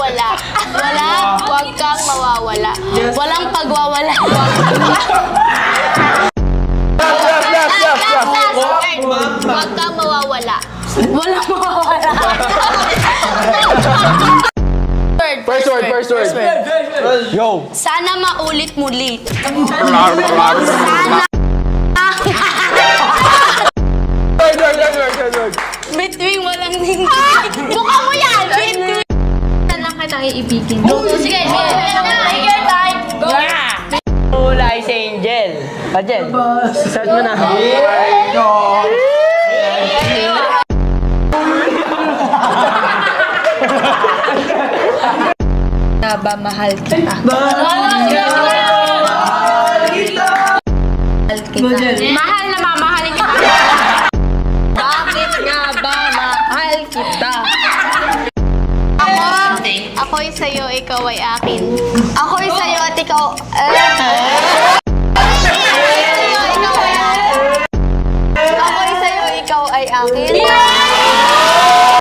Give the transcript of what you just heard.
mawawala. Huwag kang mawawala. Walang pagwawala. Huwag kang mawawala. Walang mawawala. First word. Yo. Sana maulit muli. Word. Between walang hindi. Mukha mo yan! Between. Saan lang kitang iibigin? Sige. Your time. Go. Kulay si Angel. Angel, start mo na. Na ba mahal kita? Mahal Mahal na mamahalin kita. Bakit nga ba mahal kita? Ako'y sa'yo, ikaw ay akin. Ako'y sa'yo at ikaw... Ako'y sa'yo, ikaw ay akin.